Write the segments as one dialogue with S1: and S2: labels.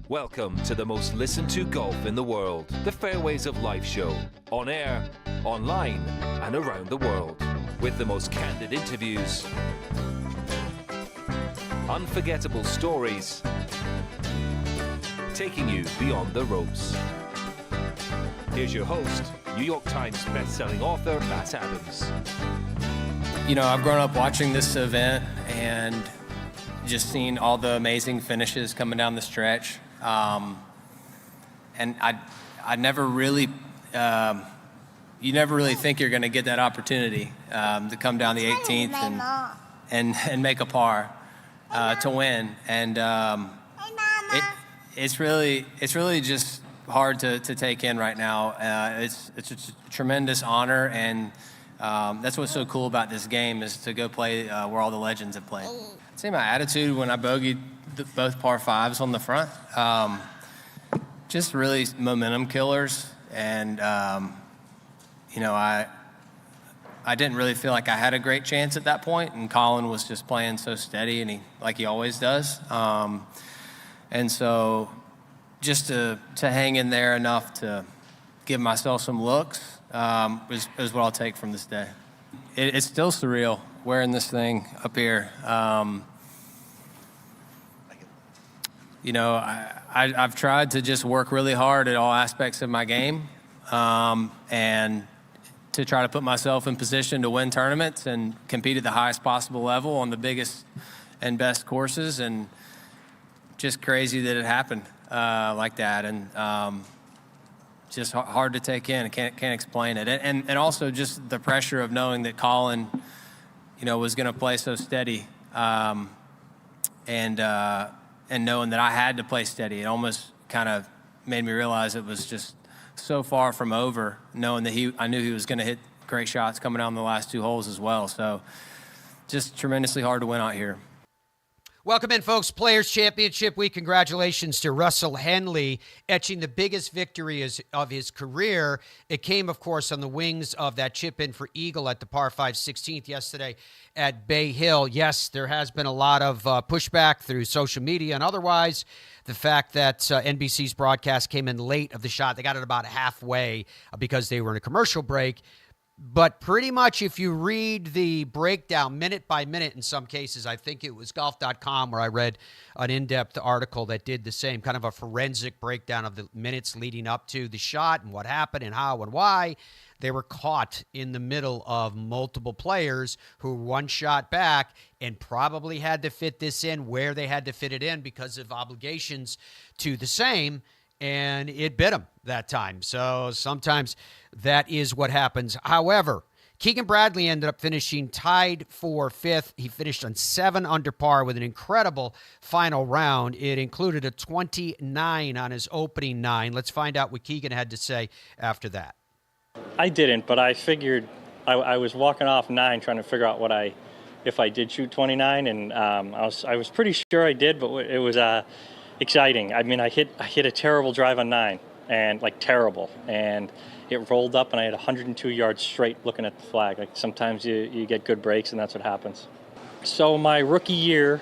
S1: Welcome to the most listened to golf in the world, the Fairways of Life show, on air, online, and around the world, with the most candid interviews, unforgettable stories, taking you beyond the ropes. Here's your host, New York Times best-selling author, Matt Adams.
S2: You know, I've grown up watching this event and just seen all the amazing finishes coming down the stretch. And I never really, you never really think you're going to get that opportunity to come down the 18th and make a par to win. And it's really just hard to take in right now. It's a tremendous honor, and that's what's so cool about this game is to go play where all the legends have played. I'd say my attitude when I bogeyed both par fives on the front, just really momentum killers, and you know, I didn't really feel like I had a great chance at that point, and Colin was just playing so steady, and like he always does, and so just to hang in there enough to give myself some looks is what I'll take from this day. It's still surreal wearing this thing up here. You know, I've tried to just work really hard at all aspects of my game, and to try to put myself in position to win tournaments and compete at the highest possible level on the biggest and best courses, and just crazy that it happened like that, and just hard to take in. I can't explain it, and also just the pressure of knowing that Colin, you know, was going to play so steady, and knowing that I had to play steady. It almost kind of made me realize it was just so far from over, knowing that I knew he was going to hit great shots coming down the last two holes as well. So just tremendously hard to win out here.
S3: Welcome in, folks. Players Championship Week. Congratulations to Russell Henley, etching the biggest victory of his career. It came, of course, on the wings of that chip in for Eagle at the par 5 16th yesterday at Bay Hill. Yes, there has been a lot of pushback through social media and otherwise. The fact that NBC's broadcast came in late of the shot, they got it about halfway because they were in a commercial break. But pretty much if you read the breakdown minute by minute, in some cases, I think it was golf.com where I read an in-depth article that did the same, kind of a forensic breakdown of the minutes leading up to the shot and what happened and how and why. They were caught in the middle of multiple players who were one shot back and probably had to fit this in where they had to fit it in because of obligations to the same. And it bit him that time. So sometimes that is what happens. However, Keegan Bradley ended up finishing tied for fifth. He finished on 7 under par with an incredible final round. It included a 29 on his opening 9. Let's find out what Keegan had to say after that.
S4: I didn't, but I figured I was walking off 9 trying to figure out if I did shoot 29, and I was pretty sure I did, but it was exciting. I mean, I hit a terrible drive on 9, and like terrible, and it rolled up, and I had 102 yards straight looking at the flag. Like sometimes you get good breaks, and that's what happens. So my rookie year,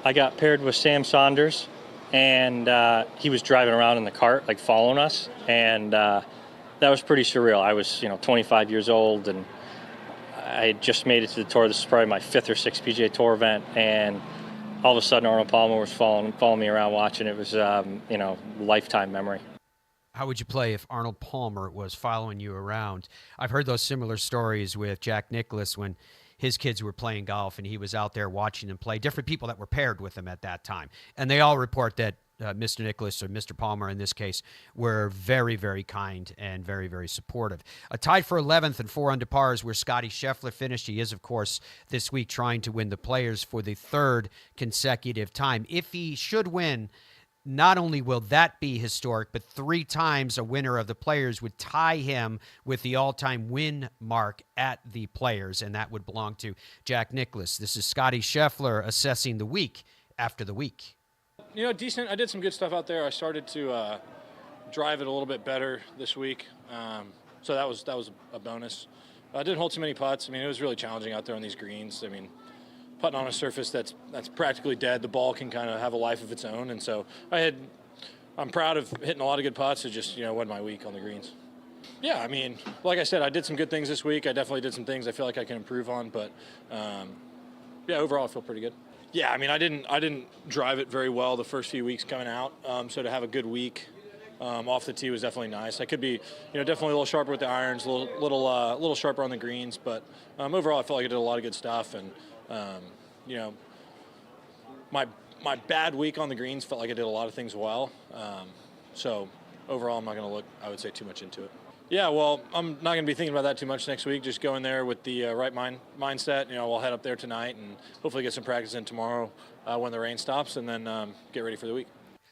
S4: I got paired with Sam Saunders, and he was driving around in the cart, like following us, and that was pretty surreal. I was 25 years old, and I had just made it to the tour. This is probably my 5th or 6th PGA Tour event, and all of a sudden Arnold Palmer was following me around watching. It was, lifetime memory.
S3: How would you play if Arnold Palmer was following you around? I've heard those similar stories with Jack Nicklaus when his kids were playing golf and he was out there watching them play, different people that were paired with him at that time. And they all report that Mr. Nicklaus, or Mr. Palmer in this case, were very, very kind and very, very supportive. Tied for 11th and 4 under par is where Scottie Scheffler finished. He is, of course, this week trying to win the Players for the 3rd consecutive time. If he should win, not only will that be historic, but 3 times a winner of the Players would tie him with the all-time win mark at the Players, and that would belong to Jack Nicklaus. This is Scottie Scheffler assessing the week after the week.
S5: Decent. I did some good stuff out there. I started to drive it a little bit better this week, so that was a bonus. I didn't hold too many putts. I mean, it was really challenging out there on these greens. I mean, putting on a surface that's practically dead, the ball can kind of have a life of its own, and so I had I'm proud of hitting a lot of good putts. It just, wasn't my week on the greens. Yeah, I mean, like I said, I did some good things this week. I definitely did some things I feel like I can improve on, but yeah, overall I feel pretty good. Yeah, I mean, I didn't drive it very well the first few weeks coming out, so to have a good week off the tee was definitely nice. I could be, definitely a little sharper with the irons, a little sharper on the greens, but overall I felt like I did a lot of good stuff, and my bad week on the greens felt like I did a lot of things well. So overall, I'm not going to look, I would say, too much into it. Yeah, well, I'm not going to be thinking about that too much next week. Just go in there with the right mindset. We'll head up there tonight and hopefully get some practice in tomorrow when the rain stops, and then get ready for the week.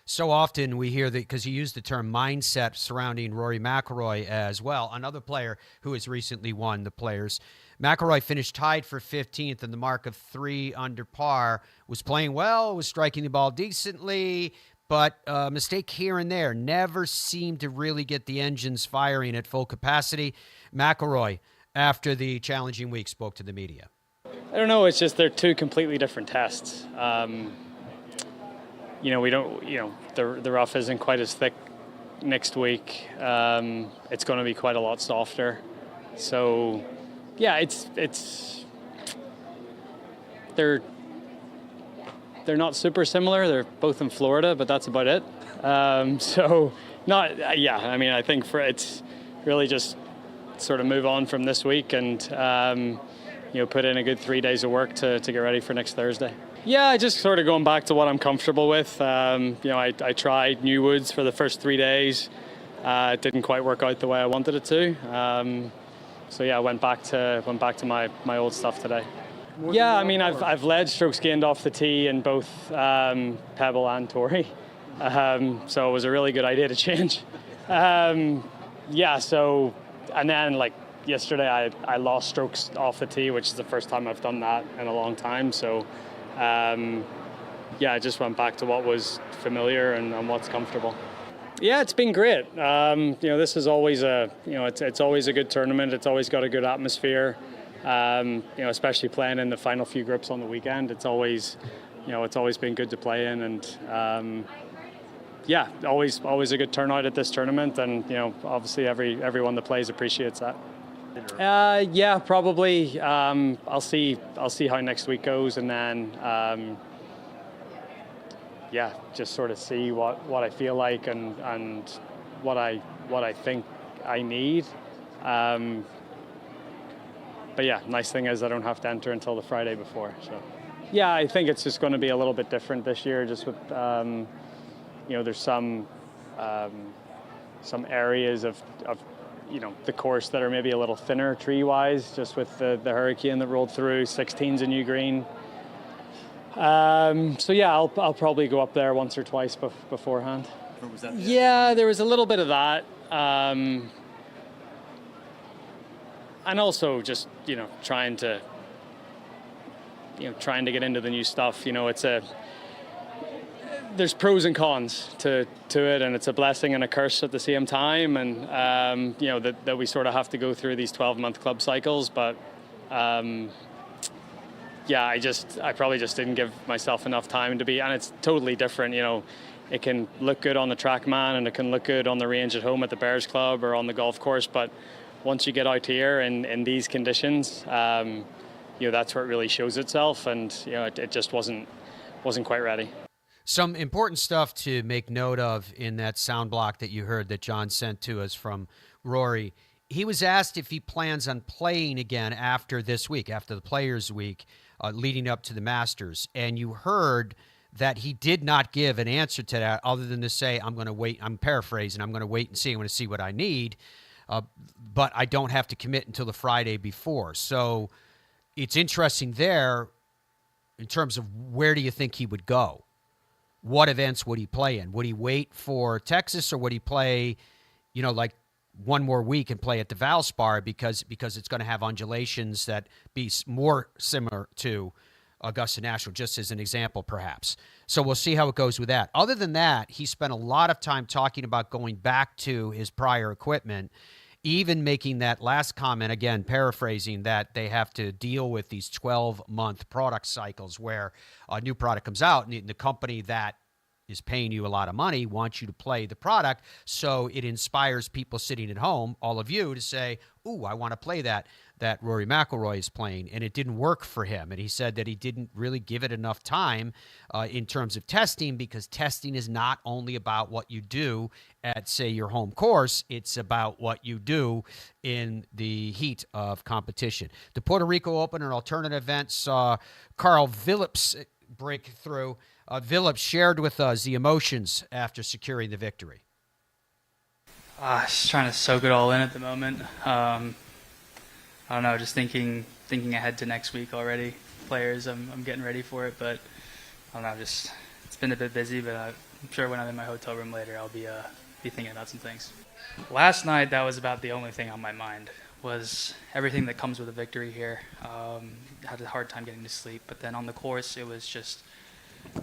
S3: So often we hear that, because you used the term mindset surrounding Rory McIlroy as well, another player who has recently won the Players. McIlroy finished tied for 15th and the mark of 3 under par, was playing well, was striking the ball decently, but a mistake here and there. Never seemed to really get the engines firing at full capacity. McIlroy, after the challenging week, spoke to the media.
S6: I don't know. It's just they're two completely different tests. We don't. The rough isn't quite as thick next week. It's going to be quite a lot softer. So, yeah, it's. They're not super similar. They're both in Florida, but that's about it. I think it's really just sort of move on from this week and put in a good 3 days of work to get ready for next Thursday. Yeah, just sort of going back to what I'm comfortable with. I tried new woods for the first 3 days. It didn't quite work out the way I wanted it to. I went back to my old stuff today. Yeah, I mean, I've led strokes gained off the tee in both Pebble and Torrey, so it was a really good idea to change. And then yesterday I lost strokes off the tee, which is the first time I've done that in a long time. So I just went back to what was familiar and what's comfortable. Yeah, it's been great. This is always it's always a good tournament. It's always got a good atmosphere. Especially playing in the final few groups on the weekend, it's always been good to play in, and always a good turnout at this tournament, and obviously everyone that plays appreciates that. Probably. I'll see how next week goes, and then just sort of see what I feel like and what I think I need. But yeah, nice thing is I don't have to enter until the Friday before. So yeah, I think it's just going to be a little bit different this year. Just with there's some areas of the course that are maybe a little thinner tree-wise, just with the hurricane that rolled through. 16's a new green. I'll probably go up there once or twice beforehand.
S2: Or was that
S6: there was a little bit of that. And also just, trying to get into the new stuff. There's pros and cons to it, and it's a blessing and a curse at the same time. And, that we sort of have to go through these 12-month club cycles. But, I probably just didn't give myself enough time to be, and it's totally different. It can look good on the TrackMan and it can look good on the range at home at the Bears Club or on the golf course. But once you get out here in these conditions, that's where it really shows itself, and it just wasn't quite ready.
S3: Some important stuff to make note of in that sound block that you heard that John sent to us from Rory. He was asked if he plans on playing again after this week, after the Players Week, leading up to the Masters, and you heard that he did not give an answer to that other than to say, I'm going to wait. I'm paraphrasing. I'm going to wait and see. I'm going to see what I need. But I don't have to commit until the Friday before. So it's interesting there in terms of where do you think he would go? What events would he play in? Would he wait for Texas, or would he play, one more week and play at the Valspar because it's going to have undulations that be more similar to Augusta National, just as an example, perhaps. So we'll see how it goes with that. Other than that, he spent a lot of time talking about going back to his prior equipment, even making that last comment, again, paraphrasing, that they have to deal with these 12-month product cycles where a new product comes out and the company that is paying you a lot of money wants you to play the product, so it inspires people sitting at home, all of you, to say, ooh, I want to play that Rory McIlroy is playing, and it didn't work for him. And he said that he didn't really give it enough time in terms of testing, because testing is not only about what you do at, say, your home course. It's about what you do in the heat of competition. The Puerto Rico Open, an alternate event, saw Carl Phillips break through. Phillips shared with us the emotions after securing the victory.
S7: Just trying to soak it all in at the moment. I don't know, just thinking ahead to next week already. Players, I'm getting ready for it, but I don't know, just it's been a bit busy, but I'm sure when I'm in my hotel room later, I'll be thinking about some things. Last night, that was about the only thing on my mind, was everything that comes with a victory here. Had a hard time getting to sleep, but then on the course, it was just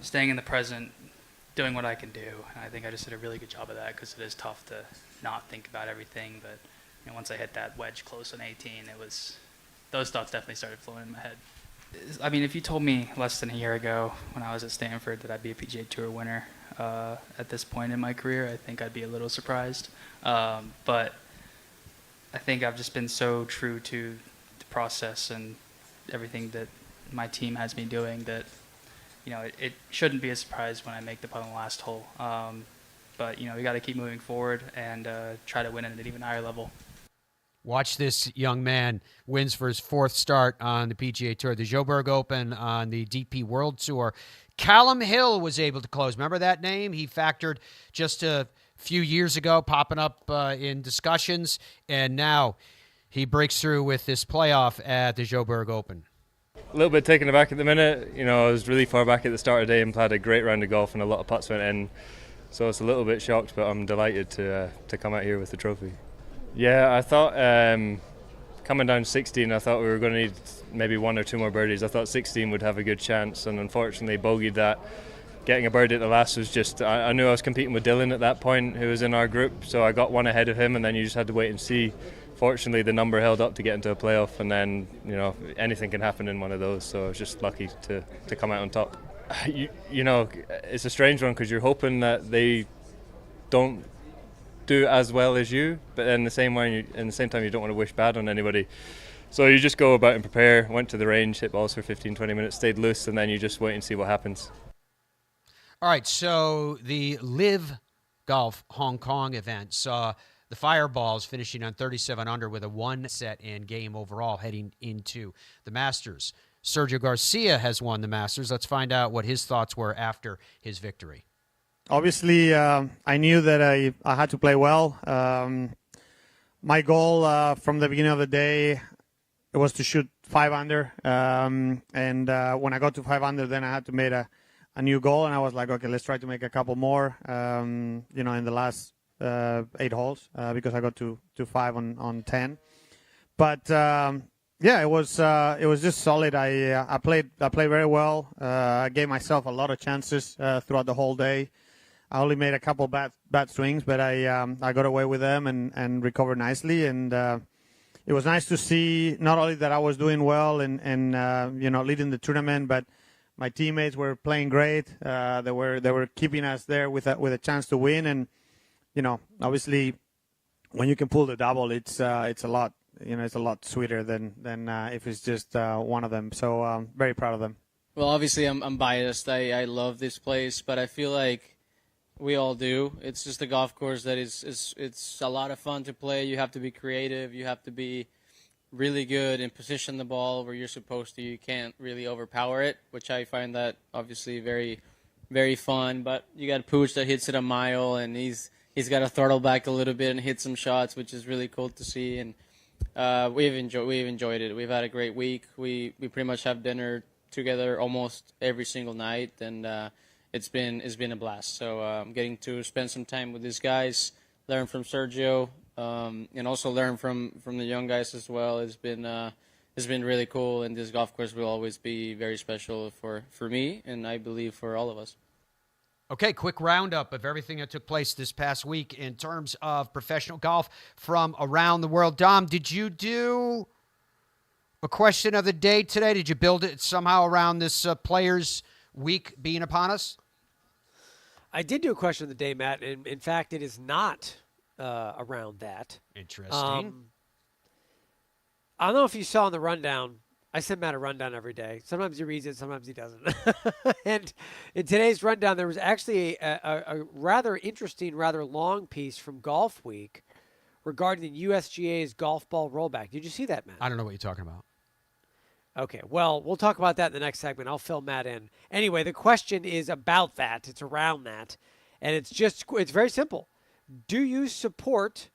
S7: staying in the present, doing what I can do. And I think I just did a really good job of that, because it is tough to not think about everything, but once I hit that wedge close on 18, those thoughts definitely started flowing in my head. I mean, if you told me less than a year ago when I was at Stanford that I'd be a PGA Tour winner at this point in my career, I think I'd be a little surprised. But I think I've just been so true to the process and everything that my team has me doing that, it shouldn't be a surprise when I make the putt on the last hole. But, we got to keep moving forward and try to win at an even higher level.
S3: Watch this young man wins for his fourth start on the PGA Tour, the Joburg Open on the DP World Tour. Callum Hill was able to close. Remember that name? He factored just a few years ago, popping up in discussions, and now he breaks through with this playoff at the Joburg Open.
S8: A little bit taken aback at the minute. I was really far back at the start of the day and played a great round of golf, and a lot of putts went in. So it's a little bit shocked, but I'm delighted to come out here with the trophy. Yeah, I thought coming down 16, I thought we were going to need maybe one or two more birdies. I thought 16 would have a good chance, and unfortunately bogeyed that. Getting a birdie at the last was just, I knew I was competing with Dylan at that point, who was in our group, so I got one ahead of him, and then you just had to wait and see. Fortunately, the number held up to get into a playoff, and then, anything can happen in one of those, so I was just lucky to come out on top. It's a strange one, because you're hoping that they don't do as well as you, but in the same time you don't want to wish bad on anybody, so you just go about and prepare. Went to the range, hit balls for 15-20 minutes, stayed loose, and then you just wait and see what happens.
S3: All right, so the Live Golf Hong Kong event saw the Fireballs finishing on 37 under with a 1-set and game overall heading into the Masters. Sergio Garcia has won the Masters. Let's find out what his thoughts were after his victory.
S9: Obviously, I knew that I had to play well. My goal from the beginning of the day was to shoot 5 under. And when I got to 5 under, then I had to make a new goal. And I was like, okay, let's try to make a couple more, in the last 8 holes, because I got to 5 on 10. But it was just solid. I played very well. I gave myself a lot of chances throughout the whole day. I only made a couple bad swings, but I got away with them and recovered nicely. And it was nice to see not only that I was doing well and leading the tournament, but my teammates were playing great. They were keeping us there with a chance to win. And obviously, when you can pull the double, it's a lot. It's a lot sweeter than if it's just one of them. So very proud of them.
S10: Well, obviously, I'm biased. I love this place, but I feel like we all do. It's just a golf course that it's a lot of fun to play. You have to be creative. You have to be really good and position the ball where you're supposed to. You can't really overpower it, which I find that obviously very, very fun. But you got Pooch that hits it a mile, and he's got to throttle back a little bit and hit some shots, which is really cool to see. And we've enjoyed it. We've had a great week. We pretty much have dinner together almost every single night, and it's been a blast. So I'm getting to spend some time with these guys, learn from Sergio, and also learn from the young guys as well. It's been really cool, and this golf course will always be very special for me, and I believe for all of us.
S3: Okay, quick roundup of everything that took place this past week in terms of professional golf from around the world. Dom, did you do a question of the day today? Did you build it somehow around this Players Week being upon us?
S11: I did do a question of the day, Matt, and in fact, it is not around that.
S3: Interesting.
S11: I don't know if you saw in the rundown. I send Matt a rundown every day. Sometimes he reads it, sometimes he doesn't. And in today's rundown, there was actually a rather interesting, rather long piece from Golf Week regarding the USGA's Golf Ball Rollback. Did you see that, Matt?
S3: I don't know what you're talking about.
S11: Okay, well, we'll talk about that in the next segment. I'll fill Matt in. Anyway, the question is about that. It's around that. And it's very simple. Do you support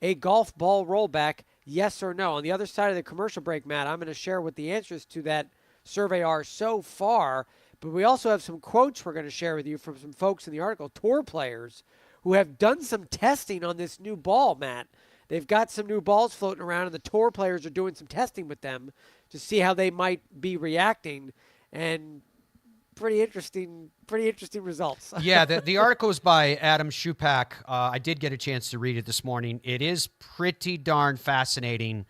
S11: a golf ball rollback, yes or no? On the other side of the commercial break, Matt, I'm going to share what the answers to that survey are so far. But we also have some quotes we're going to share with you from some folks in the article, tour players, who have done some testing on this new ball, Matt. They've got some new balls floating around, and the tour players are doing some testing with them to see how they might be reacting, and pretty interesting results.
S3: Yeah, the article is by Adam Schupak. I did get a chance to read it this morning. It is pretty darn fascinating,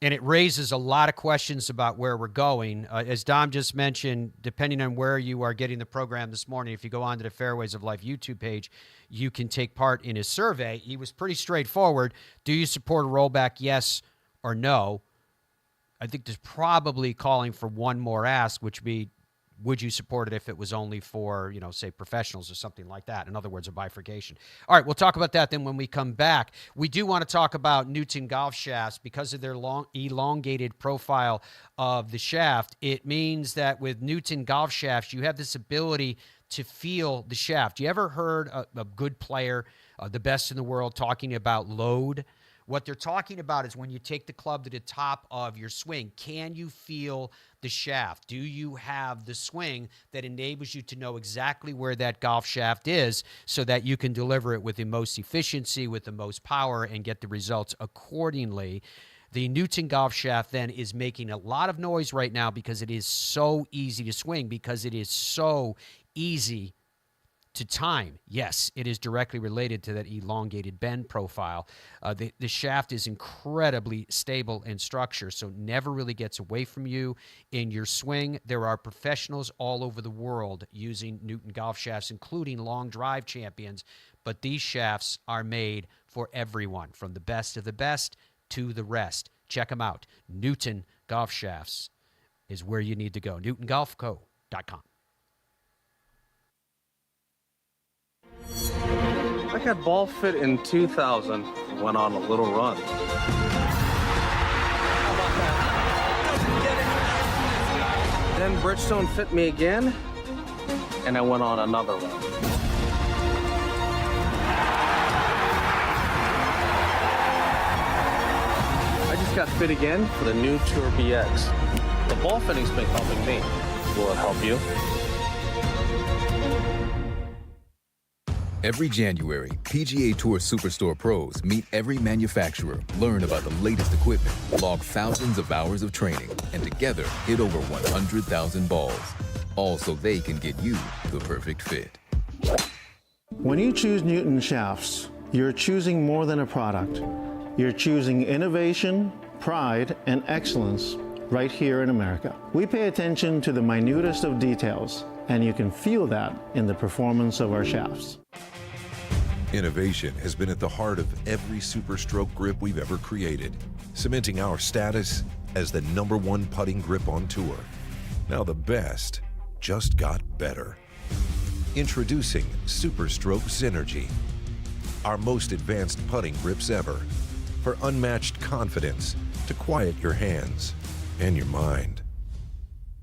S3: and it raises a lot of questions about where we're going. As Dom just mentioned, depending on where you are getting the program this morning, if you go onto the Fairways of Life YouTube page, you can take part in his survey. He was pretty straightforward. Do you support a rollback, yes or no? I think there's probably calling for one more ask, which would be, would you support it if it was only for, say, professionals or something like that? In other words, a bifurcation. All right, we'll talk about that then when we come back. We do want to talk about Newton golf shafts because of their long, elongated profile of the shaft. It means that with Newton golf shafts, you have this ability to feel the shaft. You ever heard a good player, the best in the world, talking about load? What they're talking about is when you take the club to the top of your swing, can you feel the shaft? Do you have the swing that enables you to know exactly where that golf shaft is so that you can deliver it with the most efficiency, with the most power, and get the results accordingly? The Newton golf shaft then is making a lot of noise right now because it is so easy to swing, because it is so easy to time. Yes, it is directly related to that elongated bend profile. The shaft is incredibly stable in structure, so never really gets away from you in your swing. There are professionals all over the world using Newton golf shafts, including long drive champions, but these shafts are made for everyone, from the best of the best to the rest. Check them out. Newton golf shafts is where you need to go. NewtonGolfCo.com.
S12: I got ball fit in 2000, went on a little run. Then Bridgestone fit me again, and I went on another run. I just got fit again for the new Tour BX. The ball fitting's been helping me. Will it help you?
S13: Every January, PGA Tour Superstore pros meet every manufacturer, learn about the latest equipment, log thousands of hours of training, and together hit over 100,000 balls. All so they can get you the perfect fit.
S14: When you choose Newton shafts, you're choosing more than a product. You're choosing innovation, pride, and excellence right here in America. We pay attention to the minutest of details, and you can feel that in the performance of our shafts.
S15: Innovation has been at the heart of every SuperStroke grip we've ever created, cementing our status as the #1 putting grip on tour. Now the best just got better. Introducing SuperStroke Synergy, our most advanced putting grips ever, for unmatched confidence to quiet your hands and your mind.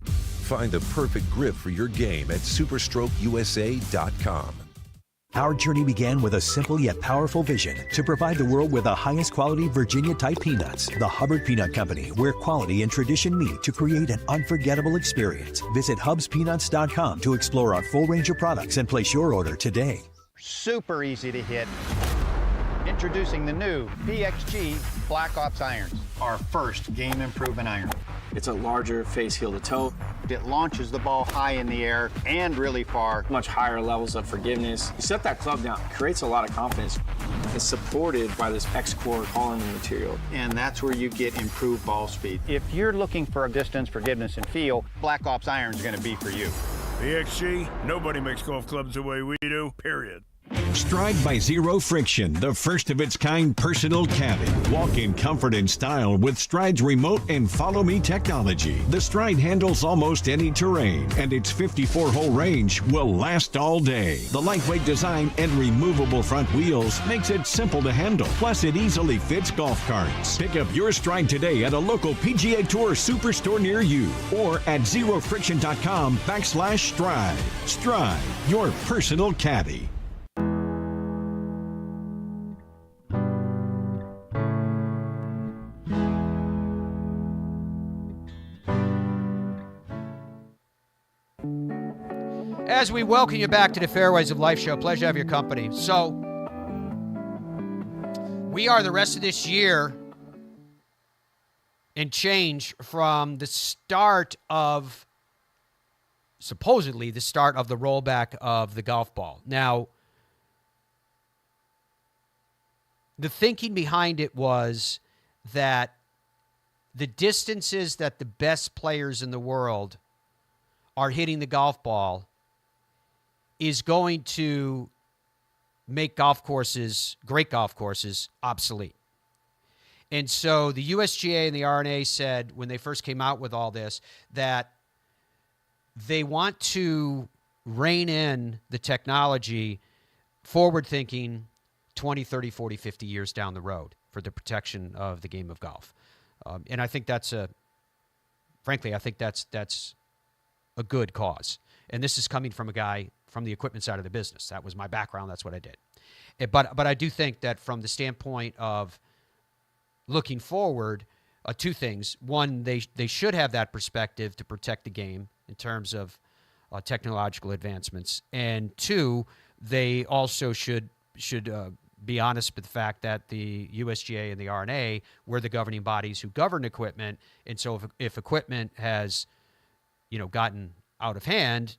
S15: Find the perfect grip for your game at superstrokeusa.com.
S16: Our journey began with a simple yet powerful vision to provide the world with the highest quality Virginia-type peanuts. The Hubbard Peanut Company, where quality and tradition meet to create an unforgettable experience. Visit hubspeanuts.com to explore our full range of products and place your order today.
S17: Super easy to hit. Introducing the new PXG Black Ops irons, our first game improvement iron.
S18: It's a larger face heel to toe.
S17: It launches the ball high in the air and really far.
S18: Much higher levels of forgiveness. You set that club down, it creates a lot of confidence. is supported by this X-Core polymer material.
S17: And that's where you get improved ball speed. If you're looking for a distance, forgiveness, and feel, Black Ops Iron is going to be for you.
S19: PXG, nobody makes golf clubs the way we do, period.
S20: Stride by Zero Friction, the first of its kind personal caddy. Walk in comfort and style with Stride's remote and follow me technology. The Stride handles almost any terrain, and its 54-hole range will last all day. The lightweight design and removable front wheels makes it simple to handle. Plus, it easily fits golf carts. Pick up your Stride today at a local PGA Tour Superstore near you or at zerofriction.com/Stride. Stride, your personal caddy.
S3: As we welcome you back to the Fairways of Life show, pleasure to have your company. So, we are the rest of this year and change from the start of, supposedly, the start of the rollback of the golf ball. Now, the thinking behind it was that the distances that the best players in the world are hitting the golf ball is going to make golf courses, great golf courses, obsolete. And so the USGA and the R&A said when they first came out with all this that they want to rein in the technology forward-thinking 20, 30, 40, 50 years down the road for the protection of the game of golf. And I think that's frankly, I think that's a good cause. And this is coming from a guy from the equipment side of the business. That was my background. That's what I did. But I do think that from the standpoint of looking forward, two things. One, they should have that perspective to protect the game in terms of technological advancements. And two, they also should be honest with the fact that the USGA and the R&A were the governing bodies who govern equipment. And so if equipment has, gotten out of hand,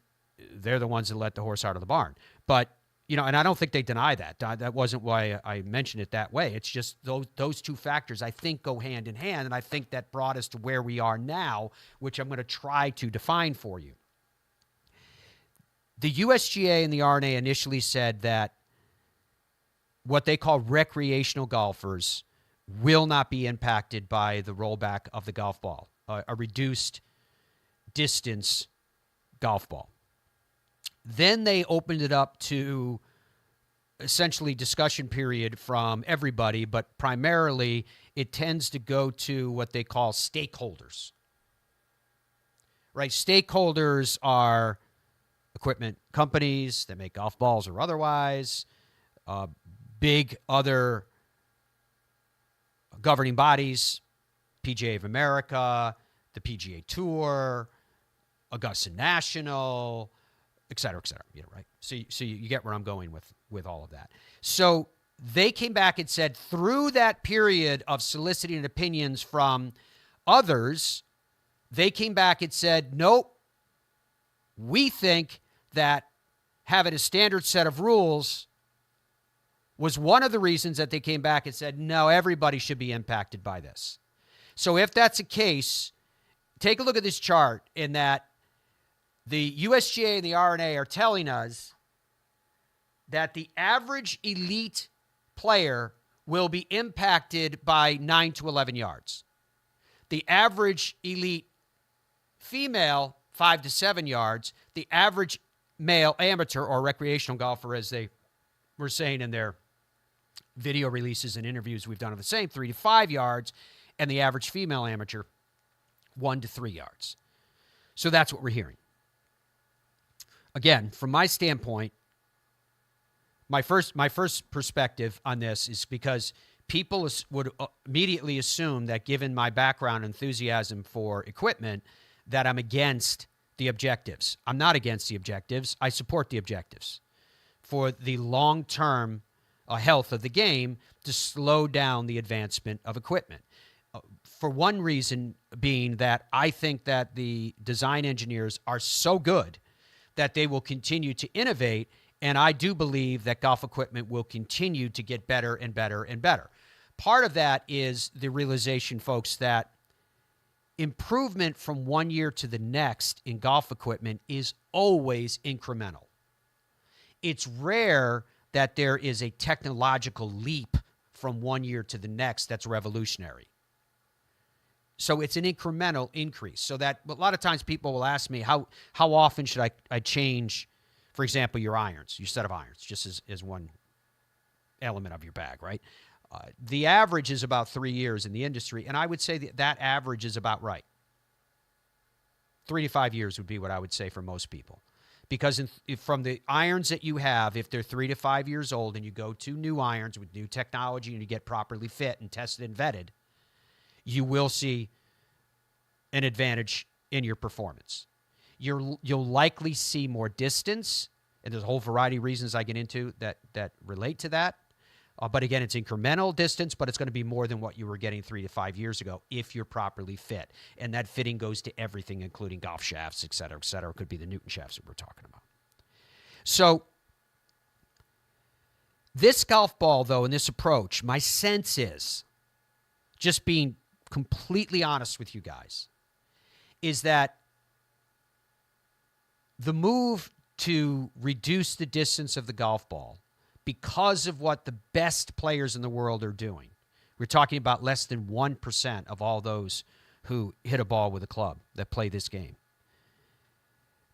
S3: they're the ones that let the horse out of the barn. But, and I don't think they deny that. That wasn't why I mentioned it that way. It's just those two factors, I think, go hand in hand. And I think that brought us to where we are now, which I'm going to try to define for you. The USGA and the R&A initially said that what they call recreational golfers will not be impacted by the rollback of the golf ball, a reduced distance golf ball. Then they opened it up to essentially discussion period from everybody, but primarily it tends to go to what they call stakeholders. Right? Stakeholders are equipment companies that make golf balls or otherwise, big other governing bodies, PGA of America, the PGA Tour, Augusta National, et cetera, right? So you get where I'm going with all of that. So they came back and said through that period of soliciting opinions from others, they came back and said, nope, we think that having a standard set of rules was one of the reasons that they came back and said, no, everybody should be impacted by this. So if that's the case, take a look at this chart in that the USGA and the R&A are telling us that the average elite player will be impacted by 9 to 11 yards. The average elite female, 5 to 7 yards. The average male amateur or recreational golfer, as they were saying in their video releases and interviews we've done of the same, 3 to 5 yards. And the average female amateur, 1 to 3 yards. So that's what we're hearing. Again, from my standpoint, my first perspective on this is because people would immediately assume that given my background and enthusiasm for equipment, that I'm against the objectives. I'm not against the objectives. I support the objectives for the long-term health of the game to slow down the advancement of equipment. For one reason being that I think that the design engineers are so good that they will continue to innovate And I do believe that golf equipment will continue to get better and better and better. Part of that is the realization, folks, that improvement from one year to the next in golf equipment is always incremental. It's rare that there is a technological leap from one year to the next that's revolutionary. So it's an incremental increase. So that a lot of times people will ask me, how often should I change, for example, your irons, your set of irons, just as one element of your bag, right? The average is about 3 years in the industry, and I would say that average is about right. 3 to 5 years would be what I would say for most people. Because from the irons that you have, if they're 3 to 5 years old and you go to new irons with new technology and you get properly fit and tested and vetted, you will see an advantage in your performance. You'll likely see more distance, and there's a whole variety of reasons I get into that relate to that. But again, it's incremental distance, but it's going to be more than what you were getting 3 to 5 years ago if you're properly fit. And that fitting goes to everything, including golf shafts, et cetera, et cetera. It could be the Newton shafts that we're talking about. So this golf ball, though, and this approach, my sense is, just being completely honest with you guys, is that the move to reduce the distance of the golf ball, because of what the best players in the world are doing. We're talking about less than 1% of all those who hit a ball with a club that play this game.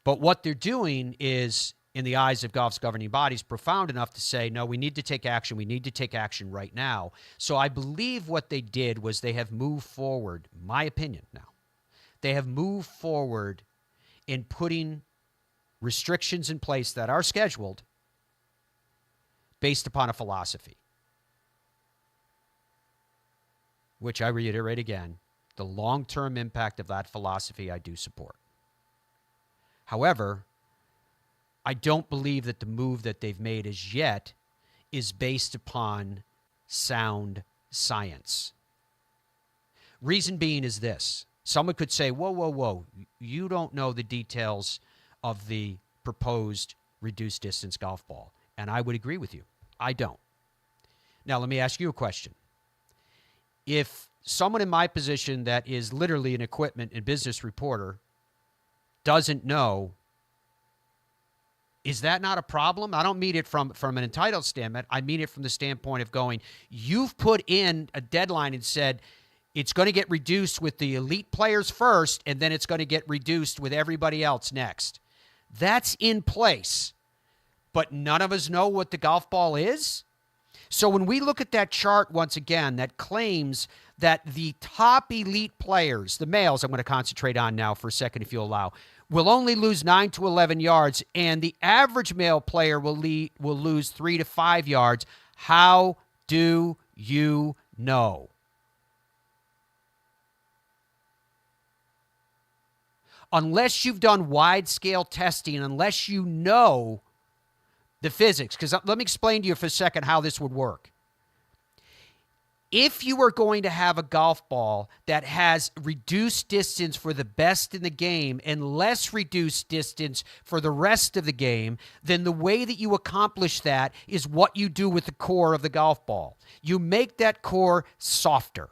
S3: But what they're doing is, in the eyes of golf's governing bodies, profound enough to say, no, we need to take action. We need to take action right now. So I believe what they did was they have moved forward, my opinion now, they have moved forward in putting restrictions in place that are scheduled based upon a philosophy, which I reiterate again, the long-term impact of that philosophy I do support. However, I don't believe that the move that they've made as yet is based upon sound science. Reason being is this. Someone could say, whoa, you don't know the details of the proposed reduced distance golf ball. And I would agree with you. I don't. Now, let me ask you a question. If someone in my position that is literally an equipment and business reporter doesn't know, is that not a problem? I don't mean it from an entitled standpoint. I mean it from the standpoint of going, you've put in a deadline and said it's going to get reduced with the elite players first, and then it's going to get reduced with everybody else next. That's in place. But none of us know what the golf ball is. So when we look at that chart once again that claims that the top elite players, the males I'm going to concentrate on now for a second if you'll allow, will only lose 9 to 11 yards, and the average male player will lose 3 to 5 yards, how do you know? Unless you've done wide-scale testing, unless you know the physics, because let me explain to you for a second how this would work. If you are going to have a golf ball that has reduced distance for the best in the game and less reduced distance for the rest of the game, then the way that you accomplish that is what you do with the core of the golf ball. You make that core softer.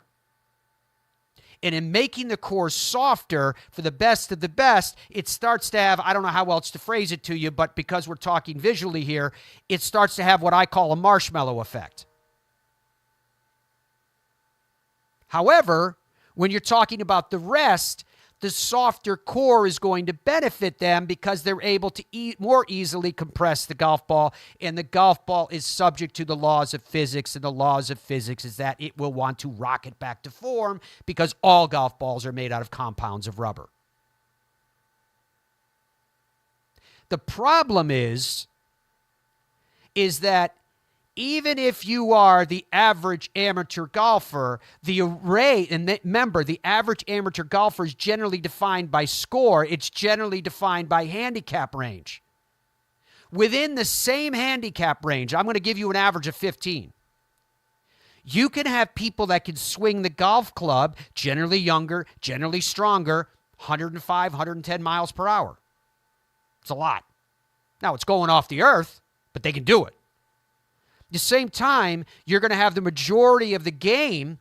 S3: And in making the core softer for the best of the best, it starts to have, I don't know how else to phrase it to you, but because we're talking visually here, it starts to have what I call a marshmallow effect. However, when you're talking about the rest, the softer core is going to benefit them because they're able to more easily compress the golf ball, and the golf ball is subject to the laws of physics, and the laws of physics is that it will want to rocket back to form because all golf balls are made out of compounds of rubber. The problem is that even if you are the average amateur golfer, the array, and remember, the average amateur golfer is generally defined by score. It's generally defined by handicap range. Within the same handicap range, I'm going to give you an average of 15. You can have people that can swing the golf club, generally younger, generally stronger, 105, 110 miles per hour. It's a lot. Now, it's going off the earth, but they can do it. At the same time, you're going to have the majority of the game,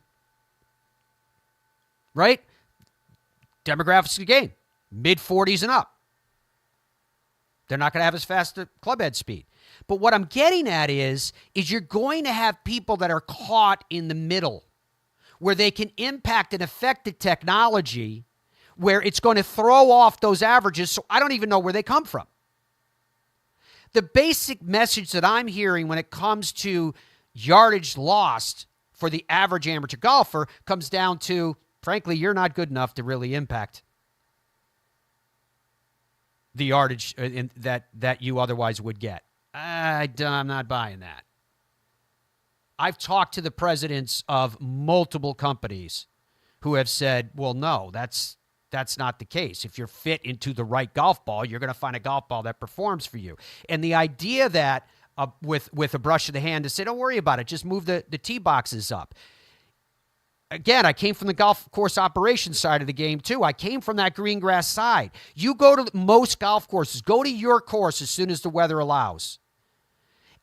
S3: right? Demographics of the game, mid-40s and up. They're not going to have as fast a club head speed. But what I'm getting at is you're going to have people that are caught in the middle where they can impact and affect the technology where it's going to throw off those averages, so I don't even know where they come from. The basic message that I'm hearing when it comes to yardage lost for the average amateur golfer comes down to, frankly, you're not good enough to really impact the yardage that you otherwise would get. I'm not buying that. I've talked to the presidents of multiple companies who have said, well, no, that's not the case. If you're fit into the right golf ball, you're going to find a golf ball that performs for you. And the idea that with a brush of the hand to say, don't worry about it, just move the tee boxes up. Again, I came from the golf course operations side of the game, too. I came from that green grass side. You go to most golf courses, go to your course as soon as the weather allows,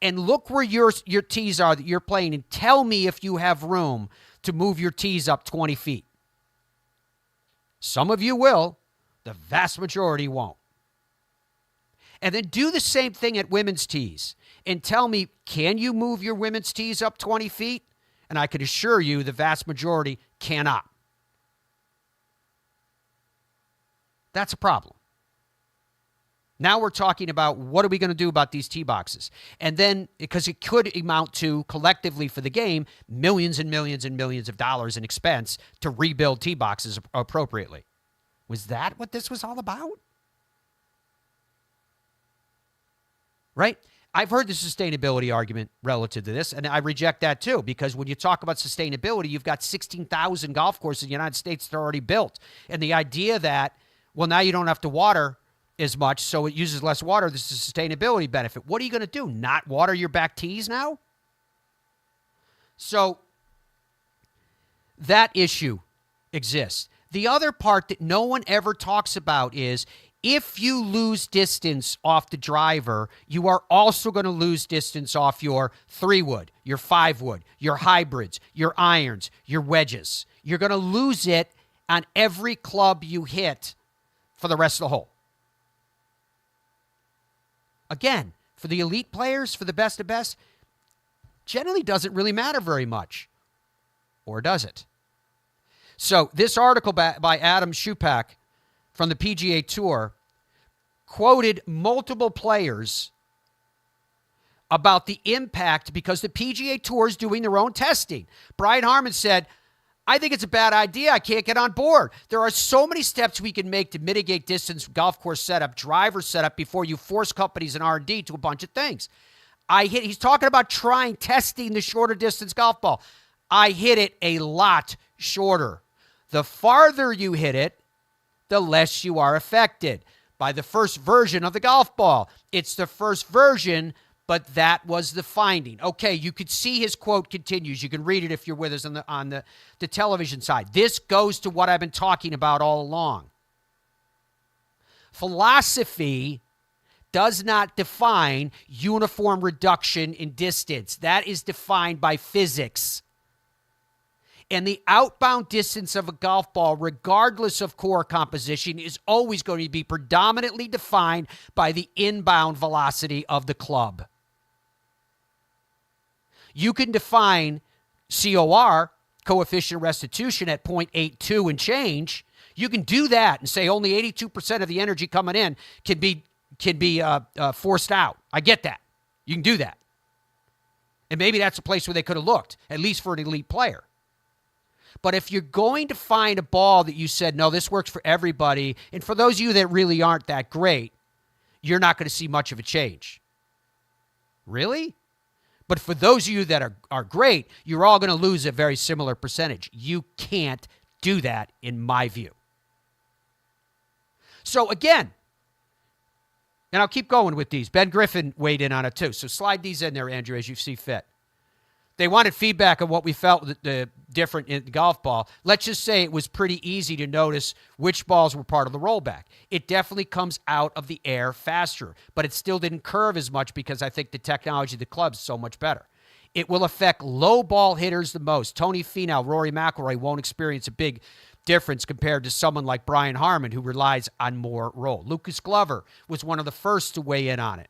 S3: and look where your tees are that you're playing and tell me if you have room to move your tees up 20 feet. Some of you will. The vast majority won't. And then do the same thing at women's tees and tell me, can you move your women's tees up 20 feet? And I can assure you the vast majority cannot. That's a problem. Now we're talking about what are we going to do about these tee boxes? And then, because it could amount to, collectively for the game, millions and millions and millions of dollars in expense to rebuild tee boxes appropriately. Was that what this was all about? Right? I've heard the sustainability argument relative to this, and I reject that too, because when you talk about sustainability, you've got 16,000 golf courses in the United States that are already built. And the idea that, well, now you don't have to water as much, so it uses less water, this is a sustainability benefit. What are you going to do? Not water your back tees now? So that issue exists. The other part that no one ever talks about is if you lose distance off the driver, you are also going to lose distance off your 3-wood, your 5-wood, your hybrids, your irons, your wedges. You're going to lose it on every club you hit for the rest of the hole. Again, for the elite players, for the best of best, generally doesn't really matter very much. Or does it? So this article by Adam Schupak from the PGA Tour quoted multiple players about the impact because the PGA Tour is doing their own testing. Brian Harman said, I think it's a bad idea. I can't get on board. There are so many steps we can make to mitigate distance, golf course setup, driver setup before you force companies and R&D to a bunch of things. He's talking about testing the shorter distance golf ball. I hit it a lot shorter. The farther you hit it, the less you are affected by the first version of the golf ball. It's the first version, but that was the finding. Okay, you could see his quote continues. You can read it if you're with us on the television side. This goes to what I've been talking about all along. Philosophy does not define uniform reduction in distance. That is defined by physics. And the outbound distance of a golf ball, regardless of core composition, is always going to be predominantly defined by the inbound velocity of the club. You can define COR, coefficient restitution, at 0.82 and change. You can do that and say only 82% of the energy coming in can be forced out. I get that. You can do that. And maybe that's a place where they could have looked, at least for an elite player. But if you're going to find a ball that you said, no, this works for everybody, and for those of you that really aren't that great, you're not going to see much of a change. Really? But for those of you that are great, you're all going to lose a very similar percentage. You can't do that, in my view. So again, and I'll keep going with these. Ben Griffin weighed in on it too. So slide these in there, Andrew, as you see fit. They wanted feedback on what we felt different in the golf ball. Let's just say it was pretty easy to notice which balls were part of the rollback. It definitely comes out of the air faster, but it still didn't curve as much because I think the technology of the club's so much better. It will affect low ball hitters the most. Tony Finau, Rory McIlroy won't experience a big difference compared to someone like Brian Harman, who relies on more roll. Lucas Glover was one of the first to weigh in on it.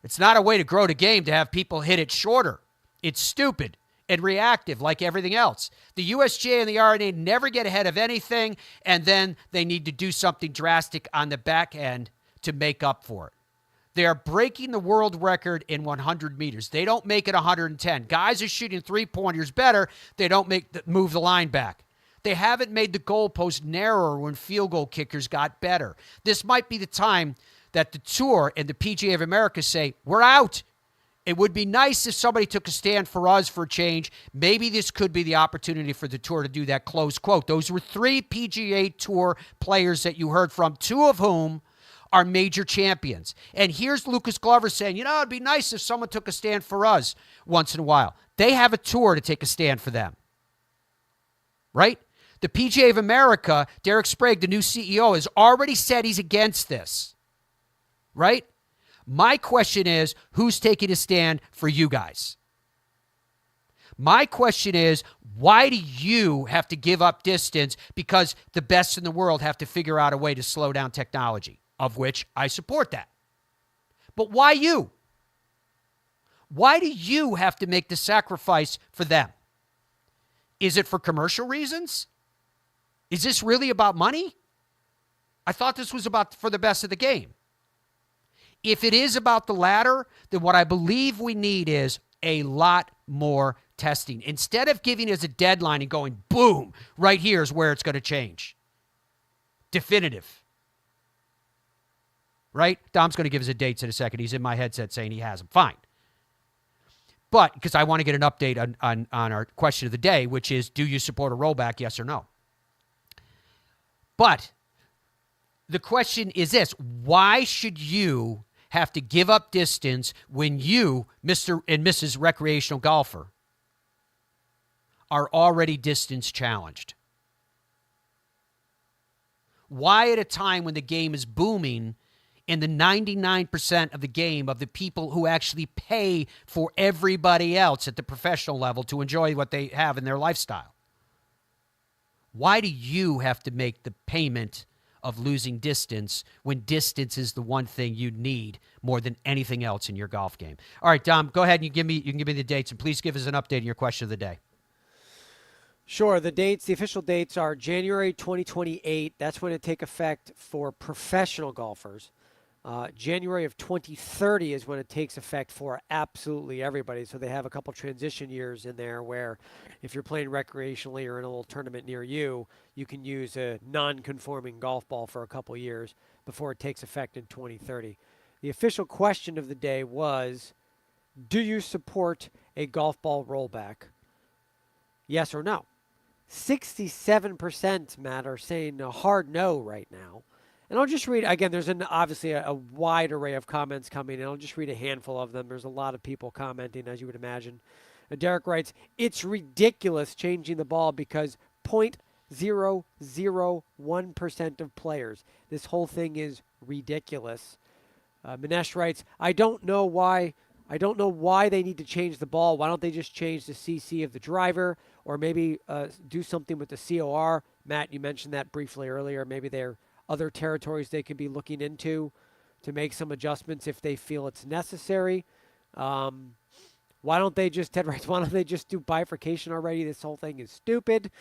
S3: It's not a way to grow the game to have people hit it shorter. It's stupid and reactive like everything else. The USGA and the R&A never get ahead of anything, and then they need to do something drastic on the back end to make up for it. They are breaking the world record in 100 meters. They don't make it 110. Guys are shooting three-pointers better. They don't move the line back. They haven't made the goalpost narrower when field goal kickers got better. This might be the time that the Tour and the PGA of America say, we're out. It would be nice if somebody took a stand for us for a change. Maybe this could be the opportunity for the Tour to do that, close quote. Those were 3 PGA Tour players that you heard from, 2 of whom are major champions. And here's Lucas Glover saying, it'd be nice if someone took a stand for us once in a while. They have a Tour to take a stand for them. Right? The PGA of America, Derek Sprague, the new CEO, has already said he's against this. Right? My question is, who's taking a stand for you guys? My question is, why do you have to give up distance because the best in the world have to figure out a way to slow down technology, of which I support that. But why you? Why do you have to make the sacrifice for them? Is it for commercial reasons? Is this really about money? I thought this was about for the best of the game. If it is about the latter, then what I believe we need is a lot more testing. Instead of giving us a deadline and going, boom, right here is where it's going to change. Definitive. Right? Dom's going to give us a dates in a second. He's in my headset saying he has them. Fine. But, because I want to get an update on our question of the day, which is, do you support a rollback, yes or no? But the question is this: why should you have to give up distance when you, Mr. and Mrs. Recreational Golfer, are already distance challenged? Why at a time when the game is booming and the 99% of the game of the people who actually pay for everybody else at the professional level to enjoy what they have in their lifestyle? Why do you have to make the payment of losing distance when distance is the one thing you need more than anything else in your golf game? All right, Dom, go ahead and you can give me the dates, and please give us an update on your question of the day.
S11: Sure. The official dates are January 2028. That's when it take effect for professional golfers. January of 2030 is when it takes effect for absolutely everybody. So they have a couple transition years in there where if you're playing recreationally or in a little tournament near you, you can use a non-conforming golf ball for a couple years before it takes effect in 2030. The official question of the day was, do you support a golf ball rollback? Yes or no? 67%, Matt, are saying a hard no right now. And I'll just read, again, there's obviously a wide array of comments coming in. I'll just read a handful of them. There's a lot of people commenting, as you would imagine. Derek writes, it's ridiculous changing the ball because 0.001% of players. This whole thing is ridiculous. Manesh writes, I don't know why they need to change the ball. Why don't they just change the CC of the driver or maybe do something with the COR? Matt, you mentioned that briefly earlier. Maybe there are other territories they could be looking into to make some adjustments if they feel it's necessary. Why don't they just do bifurcation already? This whole thing is stupid.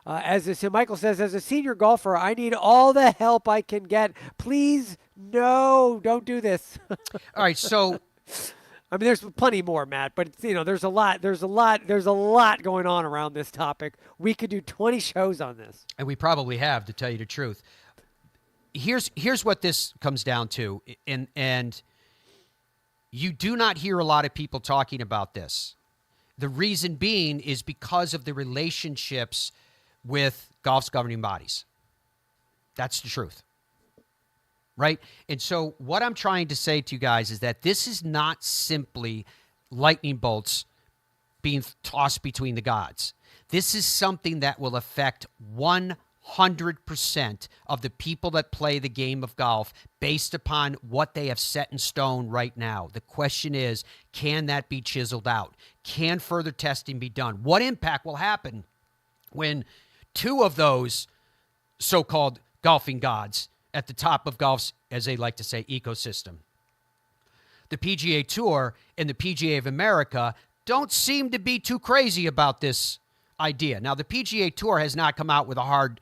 S11: Michael says, as a senior golfer, I need all the help I can get. Please, no, don't do this.
S3: All right, so
S11: I mean, there's plenty more, Matt, but there's a lot going on around this topic. We could do 20 shows on this,
S3: and we probably have, to tell you the truth. Here's what this comes down to, and you do not hear a lot of people talking about this. The reason being is because of the relationships with golf's governing bodies. That's the truth. right? And so what I'm trying to say to you guys is that this is not simply lightning bolts being tossed between the gods. This is something that will affect 100% of the people that play the game of golf based upon what they have set in stone right now. The question is, can that be chiseled out? Can further testing be done? What impact will happen when two of those so-called golfing gods at the top of golf's, as they like to say, ecosystem, the PGA Tour and the PGA of America, don't seem to be too crazy about this idea. Now, the PGA Tour has not come out with a hard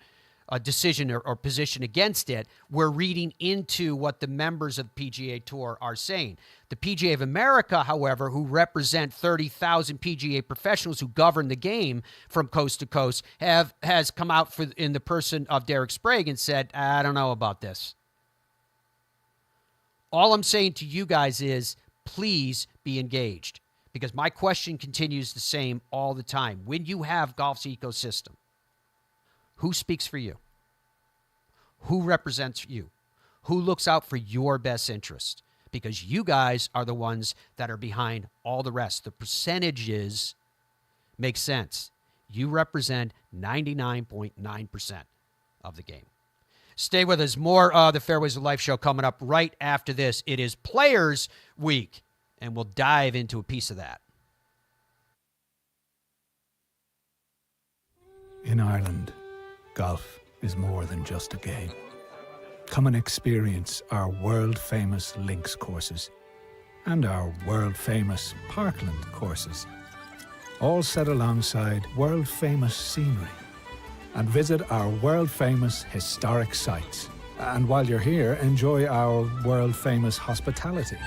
S3: decision or position against it. We're reading into what the members of the PGA Tour are saying. The PGA of America, however, who represent 30,000 PGA professionals who govern the game from coast to coast, has come out in the person of Derek Sprague and said, I don't know about this. All I'm saying to you guys is, please be engaged. Because my question continues the same all the time. When you have golf's ecosystem, who speaks for you? Who represents you? Who looks out for your best interest? Because you guys are the ones that are behind all the rest. The percentages make sense. You represent 99.9% of the game. Stay with us. More of the Fairways of Life show coming up right after this. It is Players Week, and we'll dive into a piece of that.
S21: In Ireland, golf is more than just a game. Come and experience our world-famous links courses and our world-famous parkland courses, all set alongside world-famous scenery. And visit our world-famous historic sites. And while you're here, enjoy our world-famous hospitality.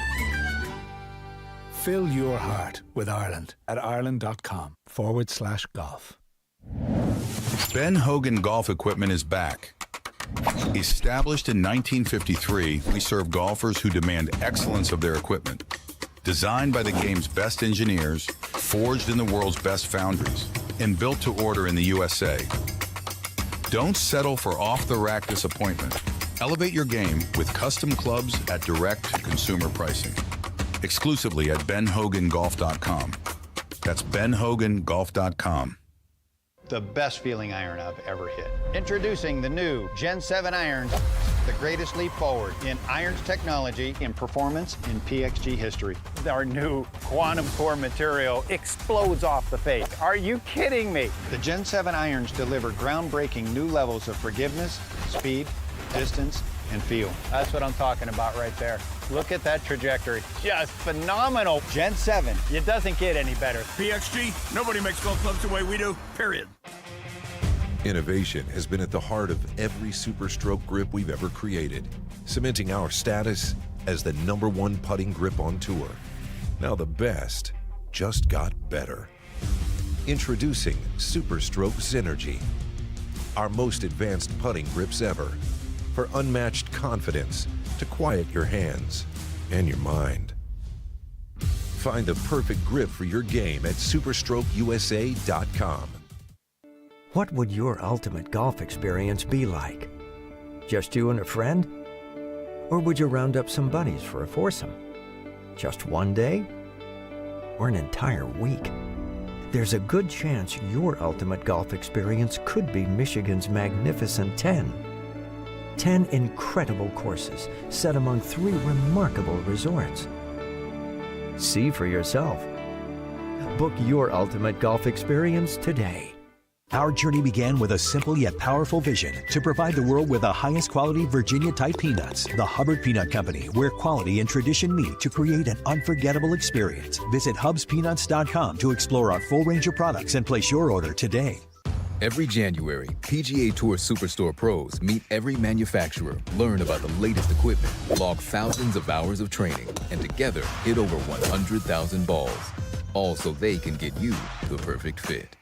S21: Fill your heart with Ireland at ireland.com/golf.
S22: Ben Hogan Golf Equipment is back. Established in 1953, we serve golfers who demand excellence of their equipment. Designed by the game's best engineers, forged in the world's best foundries, and built to order in the USA. Don't settle for off-the-rack disappointment. Elevate your game with custom clubs at direct-to-consumer pricing. Exclusively at benhogangolf.com. That's benhogangolf.com.
S17: The best feeling iron I've ever hit. Introducing the new Gen 7 irons, the greatest leap forward in irons technology, in performance, in PXG history. Our new quantum core material explodes off the face. Are you kidding me? The Gen 7 irons deliver groundbreaking new levels of forgiveness, speed, distance, and feel. That's what I'm talking about right there. Look at that trajectory. Just phenomenal. Gen 7, it doesn't get any better.
S19: PXG, nobody makes golf clubs the way we do, period.
S15: Innovation has been at the heart of every SuperStroke grip we've ever created, cementing our status as the #1 putting grip on tour. Now the best just got better. Introducing SuperStroke Synergy, our most advanced putting grips ever, for unmatched confidence to quiet your hands and your mind. Find the perfect grip for your game at superstrokeusa.com.
S23: What would your ultimate golf experience be like? Just you and a friend? Or would you round up some buddies for a foursome? Just one day? Or an entire week? There's a good chance your ultimate golf experience could be Michigan's magnificent 10. 10 incredible courses set among 3 remarkable resorts. See for yourself. Book your ultimate golf experience today.
S16: Our journey began with a simple yet powerful vision to provide the world with the highest quality Virginia-type peanuts. The Hubbard Peanut Company, where quality and tradition meet to create an unforgettable experience. Visit hubspeanuts.com to explore our full range of products and place your order today.
S13: Every January, PGA Tour Superstore pros meet every manufacturer, learn about the latest equipment, log thousands of hours of training, and together hit over 100,000 balls. All so they can get you the perfect fit.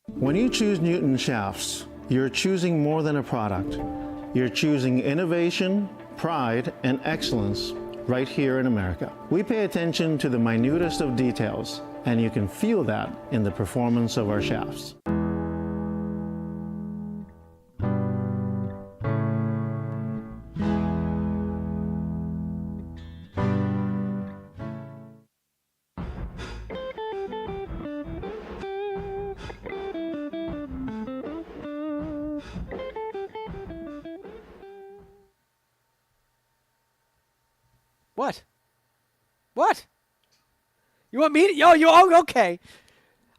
S14: When you choose Newton shafts, you're choosing more than a product. You're choosing innovation, pride, and excellence right here in America. We pay attention to the minutest of details, and you can feel that in the performance of our shafts.
S11: What? What? You want me to? Okay.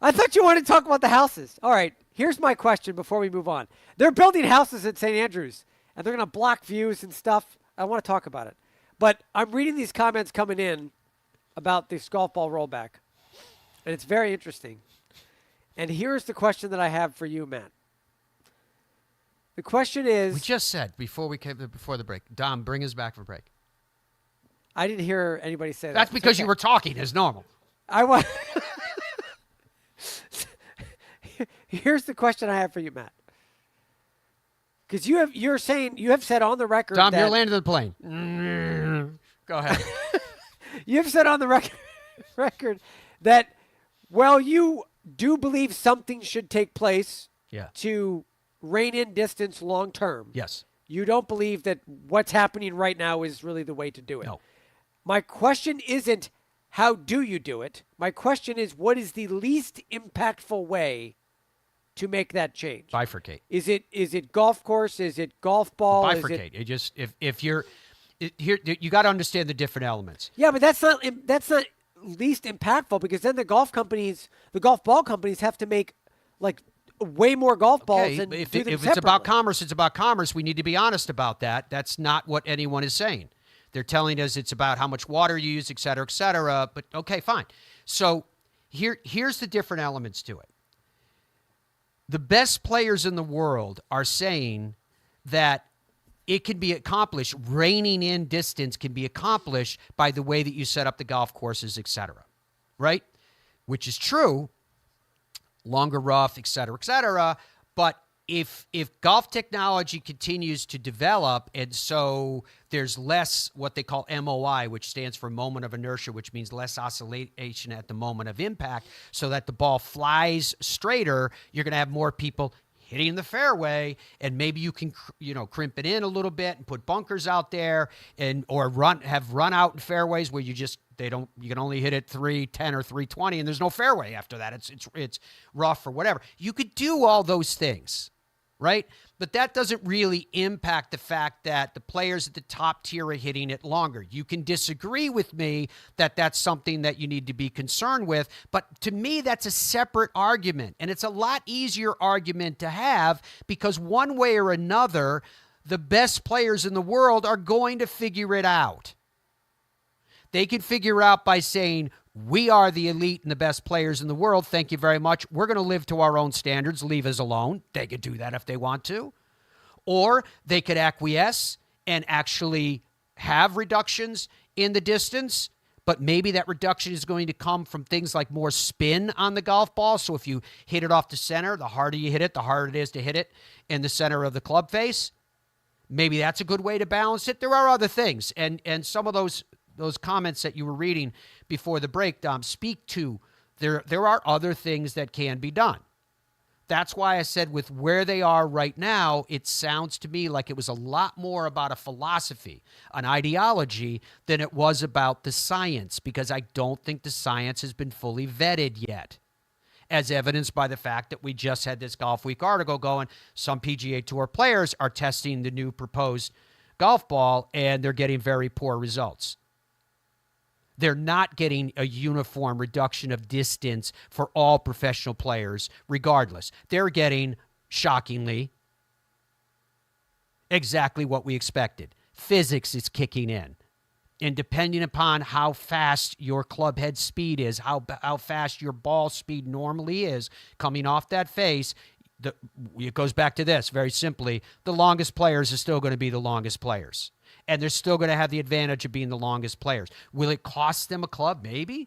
S11: I thought you wanted to talk about the houses. All right. Here's my question before we move on. They're building houses at St. Andrews, and they're going to block views and stuff. I want to talk about it. But I'm reading these comments coming in about this golf ball rollback, and it's very interesting. And here's the question that I have for you, Matt. The question is...
S3: We just said before the break, Dom, bring us back for break.
S11: I didn't hear anybody say that.
S3: That's because you were talking as normal.
S11: Here's the question I have for you, Matt. Because you have said on the record
S3: Dom,
S11: that...
S3: you're landing the plane. Go ahead.
S11: You have said on the record that, well, you do believe something should take place to rein in distance long term.
S3: Yes.
S11: You don't believe that what's happening right now is really the way to do it.
S3: No.
S11: My question isn't how do you do it? My question is what is the least impactful way to make that change?
S3: Bifurcate.
S11: Is it golf course? Is it golf ball?
S3: Bifurcate. It just if you're here, you got to understand the different elements.
S11: Yeah, but that's not least impactful because then the golf ball companies have to make like way more golf balls and
S3: if
S11: do them
S3: it's
S11: separately.
S3: about commerce, it's about commerce. We need to be honest about that. That's not what anyone is saying. They're telling us it's about how much water you use, et cetera, et cetera. But okay, fine. So here's the different elements to it. The best players in the world are saying that it can be accomplished, reining in distance can be accomplished by the way that you set up the golf courses, et cetera, right? Which is true, longer rough, et cetera, but if golf technology continues to develop and so there's less what they call MOI, which stands for moment of inertia, which means less oscillation at the moment of impact, so that the ball flies straighter, you're going to have more people hitting the fairway, and maybe you can crimp it in a little bit and put bunkers out there or have run out in fairways where you can only hit it 310 or 320 and there's no fairway after that. It's rough or whatever. You could do all those things, right? But that doesn't really impact the fact that the players at the top tier are hitting it longer. You can disagree with me that that's something that you need to be concerned with, but to me, that's a separate argument, and it's a lot easier argument to have because one way or another, the best players in the world are going to figure it out. They can figure out by saying, we are the elite and the best players in the world. Thank you very much. We're going to live to our own standards. Leave us alone. They could do that if they want to. Or they could acquiesce and actually have reductions in the distance, but maybe that reduction is going to come from things like more spin on the golf ball. So if you hit it off the center, the harder you hit it, the harder it is to hit it in the center of the club face. Maybe that's a good way to balance it. There are other things. And some of those comments that you were reading before the break, Dom, speak to there are other things that can be done. That's why I said with where they are right now, it sounds to me like it was a lot more about a philosophy, an ideology, than it was about the science, because I don't think the science has been fully vetted yet, as evidenced by the fact that we just had this Golf Week article going, some PGA Tour players are testing the new proposed golf ball, and they're getting very poor results. They're not getting a uniform reduction of distance for all professional players, regardless. They're getting, shockingly, exactly what we expected. Physics is kicking in. And depending upon how fast your club head speed is, how fast your ball speed normally is coming off that face, it goes back to this, very simply, the longest players are still going to be the longest players. And they're still going to have the advantage of being the longest players. Will it cost them a club? Maybe.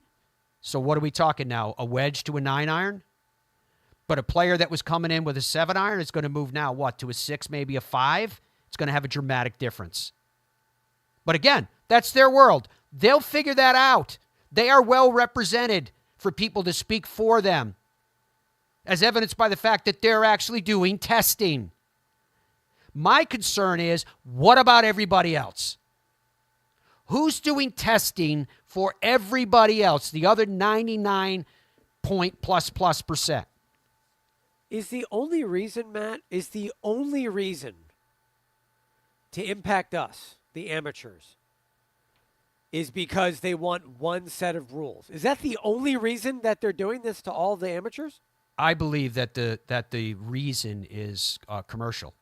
S3: So what are we talking now? A wedge to a 9-iron? But a player that was coming in with a 7-iron is going to move now, what, to a 6, maybe a 5? It's going to have a dramatic difference. But again, that's their world. They'll figure that out. They are well represented for people to speak for them, as evidenced by the fact that they're actually doing testing. My concern is, what about everybody else? Who's doing testing for everybody else, the other 99++%?
S11: Is the only reason, Matt, to impact us, the amateurs, is because they want one set of rules. Is that the only reason that they're doing this to all the amateurs?
S3: I believe that the reason is commercial.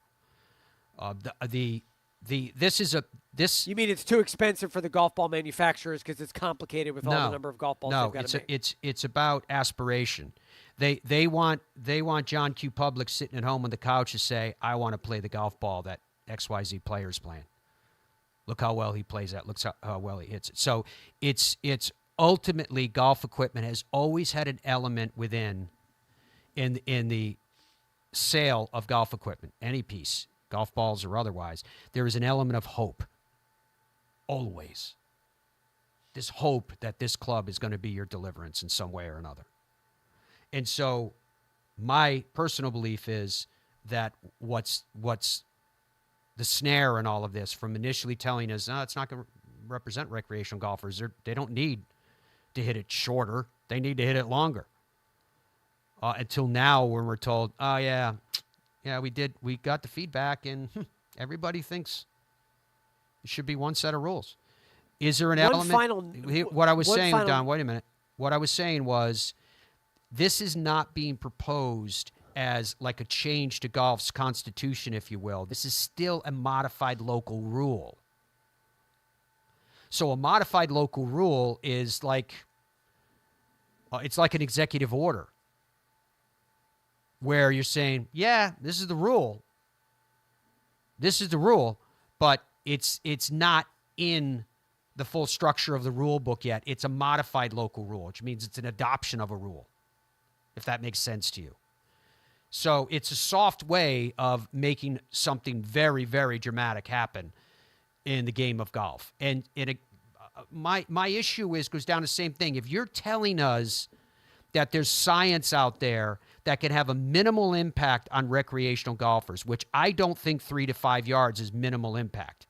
S3: This.
S11: You mean it's too expensive for the golf ball manufacturers because it's complicated with all the number of golf balls they've got to make?
S3: It's about aspiration. They want John Q. Public sitting at home on the couch to say, I want to play the golf ball that XYZ player's playing. Look how well he plays that. Look how well he hits it. So it's ultimately golf equipment has always had an element within in the sale of golf equipment, any piece, golf balls or otherwise. There is an element of hope. Always. This hope that this club is going to be your deliverance in some way or another. And so my personal belief is that what's the snare in all of this from initially telling us, no, it's not going to represent recreational golfers. They don't need to hit it shorter. They need to hit it longer. Until now when we're told, oh, yeah, we got the feedback, and everybody thinks it should be one set of rules. Is there an element? What I was saying, Don, wait a minute. What I was saying was this is not being proposed as like a change to golf's constitution, if you will. This is still a modified local rule. So a modified local rule is like, it's like an executive order where you're saying, yeah, this is the rule. This is the rule, but it's not in the full structure of the rule book yet. It's a modified local rule, which means it's an adoption of a rule, if that makes sense to you. So it's a soft way of making something very, very dramatic happen in the game of golf. And my issue goes down to the same thing. If you're telling us that there's science out there that can have a minimal impact on recreational golfers, which I don't think 3 to 5 yards is minimal impact.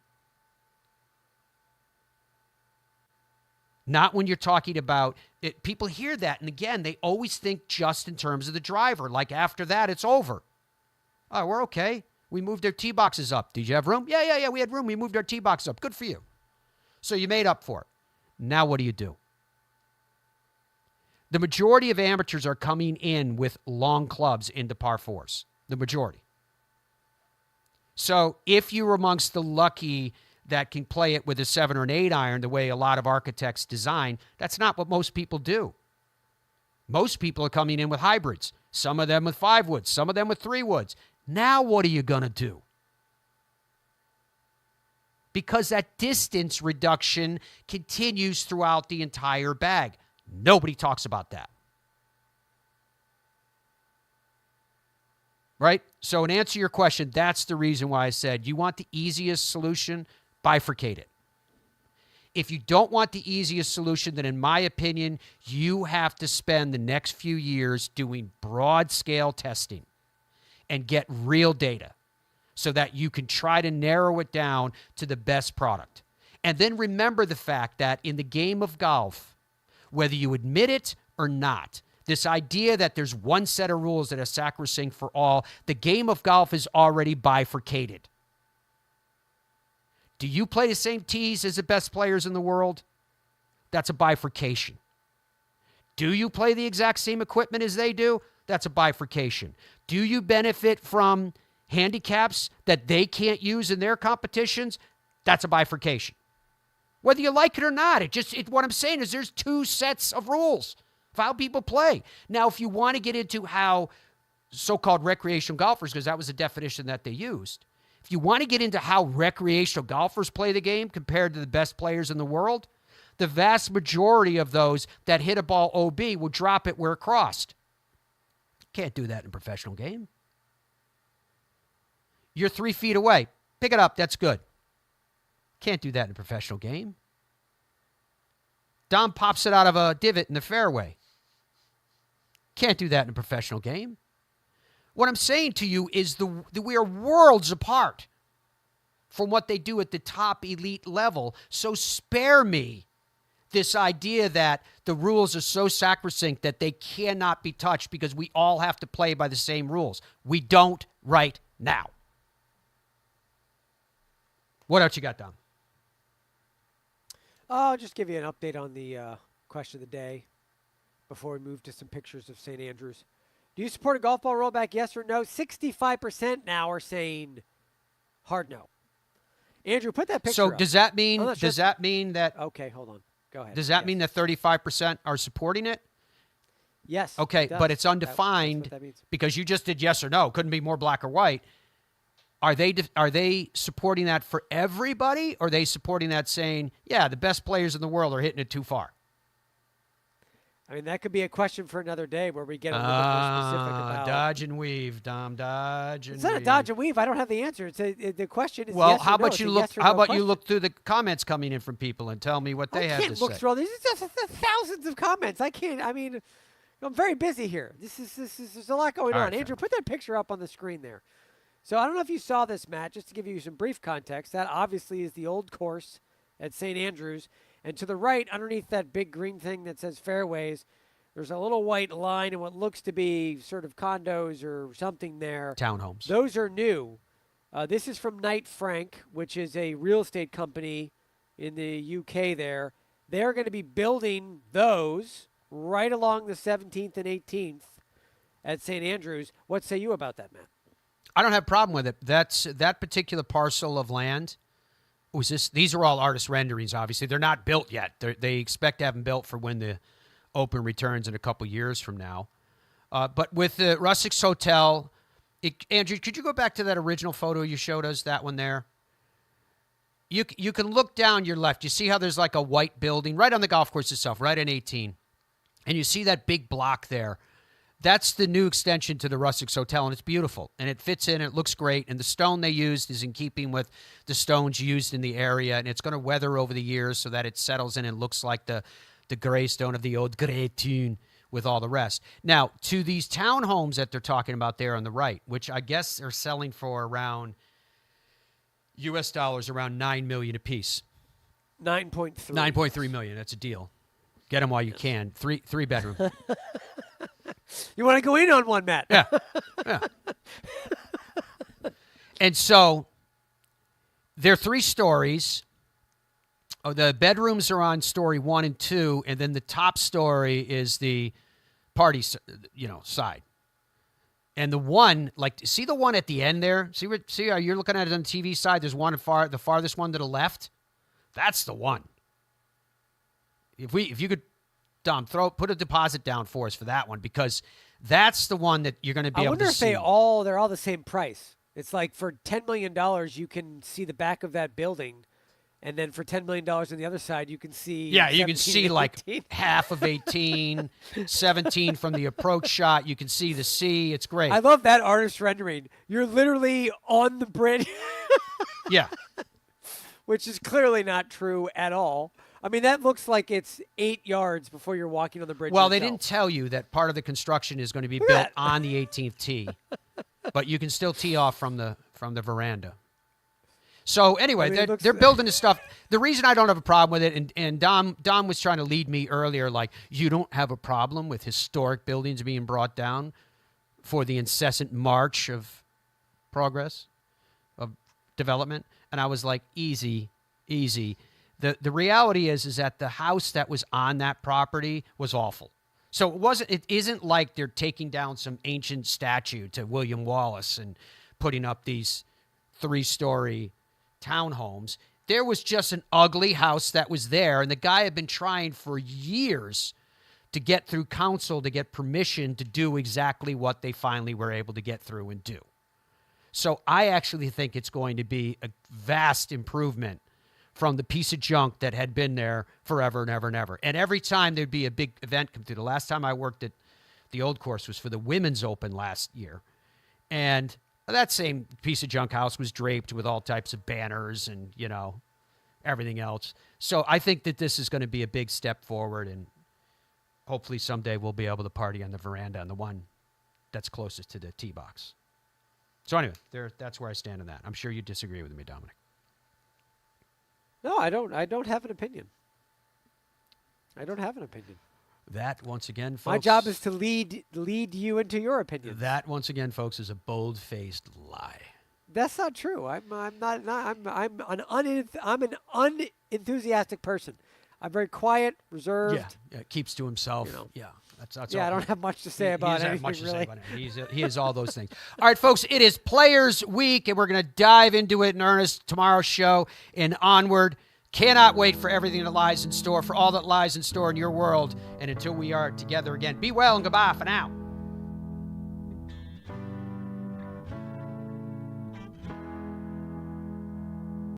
S3: Not when you're talking about it. People hear that, and again, they always think just in terms of the driver. Like after that, it's over. Oh, we're okay. We moved our tee boxes up. Did you have room? Yeah, we had room. We moved our tee box up. Good for you. So you made up for it. Now what do? The majority of amateurs are coming in with long clubs into par fours. The majority. So if you're amongst the lucky that can play it with a 7 or an 8 iron the way a lot of architects design, that's not what most people do. Most people are coming in with hybrids, some of them with 5 woods, some of them with 3 woods. Now what are you going to do? Because that distance reduction continues throughout the entire bag. Nobody talks about that. Right? So in answer to your question, that's the reason why I said you want the easiest solution, bifurcate it. If you don't want the easiest solution, then in my opinion, you have to spend the next few years doing broad-scale testing and get real data so that you can try to narrow it down to the best product. And then remember the fact that in the game of golf, whether you admit it or not, this idea that there's one set of rules that are sacrosanct for all, the game of golf is already bifurcated. Do you play the same tees as the best players in the world? That's a bifurcation. Do you play the exact same equipment as they do? That's a bifurcation. Do you benefit from handicaps that they can't use in their competitions? That's a bifurcation. Whether you like it or not, what I'm saying is there's 2 sets of rules for how people play. Now, if you want to get into how so-called recreational golfers, because that was the definition that they used, if you want to get into how recreational golfers play the game compared to the best players in the world, the vast majority of those that hit a ball OB will drop it where it crossed. Can't do that in a professional game. You're 3 feet away. Pick it up. That's good. Can't do that in a professional game. Dom pops it out of a divot in the fairway. Can't do that in a professional game. What I'm saying to you is that we are worlds apart from what they do at the top elite level. So spare me this idea that the rules are so sacrosanct that they cannot be touched because we all have to play by the same rules. We don't right now. What else you got, Dom?
S11: I'll just give you an update on the question of the day before we move to some pictures of St. Andrews. Do you support a golf ball rollback, yes or no? 65% now are saying hard no. Andrew, put that picture
S3: So
S11: up.
S3: does that mean that
S11: Okay, hold on. Go ahead.
S3: Does that mean that 35% are supporting it?
S11: Yes.
S3: Okay,
S11: it does.
S3: but it's
S11: That's
S3: undefined
S11: what that means.
S3: because you just did yes or no. Couldn't be more black or white. Are they supporting that for everybody, or are they supporting that saying, yeah, the best players in the world are hitting it too far?
S11: I mean, that could be a question for another day where we get a little bit more specific about.
S3: Dodge and weave, Dom. Dodge and
S11: It's not a
S3: weave.
S11: dodge and weave. I don't have the answer. The question is
S3: Well,
S11: yes or
S3: how
S11: no.
S3: about
S11: It's
S3: you
S11: a
S3: look?
S11: yes or
S3: How
S11: no
S3: about
S11: question.
S3: you look through the comments coming in from people and tell me what they have
S11: I can't
S3: to
S11: look
S3: say?
S11: through all these. It's just thousands of comments. I can't. I mean, I'm very busy here. There's a lot going
S3: All
S11: on.
S3: right, fair
S11: Andrew, put that picture up on the screen there. So I don't know if you saw this, Matt. Just to give you some brief context, that obviously is the old course at St. Andrews, and to the right, underneath that big green thing that says fairways, there's a little white line and what looks to be sort of condos or something there.
S3: Townhomes.
S11: Those are new. This is from Knight Frank, which is a real estate company in the UK there. They're going to be building those right along the 17th and 18th at St. Andrews. What say you about that, Matt?
S3: I don't have a problem with it. That particular parcel of land was this. These are all artist renderings. Obviously, they're not built yet. They expect to have them built for when the Open returns in a couple years from now. But with the Rusticks Hotel, Andrew, could you go back to that original photo you showed us? That one there. You can look down your left. You see how there's like a white building right on the golf course itself, right on 18, and you see that big block there. That's the new extension to the Rusticks Hotel, and it's beautiful, and it fits in, and it looks great, and the stone they used is in keeping with the stones used in the area, and it's going to weather over the years so that it settles in and looks like the gray stone of the old Grey Tune with all the rest. Now, to these townhomes that they're talking about there on the right, which I guess are selling for around U.S. dollars, around $9 million a piece.
S11: 9.3.
S3: 9.3 million. That's a deal. Get them while you can. Three bedroom.
S11: You want to go in on one, Matt?
S3: Yeah. And so there are 3 stories. Oh, the bedrooms are on story 1 and 2, and then the top story is the party, side. And the one, see the one at the end there? See how you're looking at it on the TV side? There's one the farthest one to the left. That's the one. If you could, Dom, put a deposit down for us for that one, because that's the one that you're going to be able to see.
S11: I wonder if they're all the same price. It's like for $10 million, you can see the back of that building. And then for $10 million on the other side, you can see.
S3: Yeah, you can
S11: 17
S3: see
S11: and
S3: like
S11: 18.
S3: half of 18, 17 from the approach shot. You can see the sea. It's great.
S11: I love that artist rendering. You're literally on the bridge.
S3: Yeah.
S11: Which is clearly not true at all. I mean, that looks like it's 8 yards before you're walking on the bridge.
S3: Well, they
S11: yourself.
S3: didn't tell you that part of the construction is going to be built on the 18th tee, but you can still tee off from the veranda. So anyway, they're building this stuff. The reason I don't have a problem with it, and Dom was trying to lead me earlier, like, you don't have a problem with historic buildings being brought down for the incessant march of progress, of development. And I was like, easy. The reality is that the house that was on that property was awful. So it isn't like they're taking down some ancient statue to William Wallace and putting up these 3-story townhomes. There was just an ugly house that was there, and the guy had been trying for years to get through council to get permission to do exactly what they finally were able to get through and do. So I actually think it's going to be a vast improvement from the piece of junk that had been there forever and ever and ever. And every time there'd be a big event come through. The last time I worked at the old course was for the Women's Open last year. And that same piece of junk house was draped with all types of banners and, everything else. So I think that this is going to be a big step forward, and hopefully someday we'll be able to party on the veranda on the one that's closest to the tee box. So anyway, that's where I stand on that. I'm sure you disagree with me, Dominic.
S11: No, I don't have an opinion. I don't have an opinion.
S3: That, once again, folks...
S11: My job is to lead you into your opinion.
S3: That, once again, folks, is a bold-faced lie.
S11: That's not true. I'm an unenthusiastic person. I'm very quiet, reserved.
S3: Yeah, keeps to himself. Yeah. That's
S11: yeah,
S3: all.
S11: I don't have much to say about anything, really.
S3: He is all those things. All right, folks, it is Players Week, and we're going to dive into it in earnest tomorrow's show and onward. Cannot wait for everything that lies in store, for all that lies in store in your world. And until we are together again, be well and goodbye for now.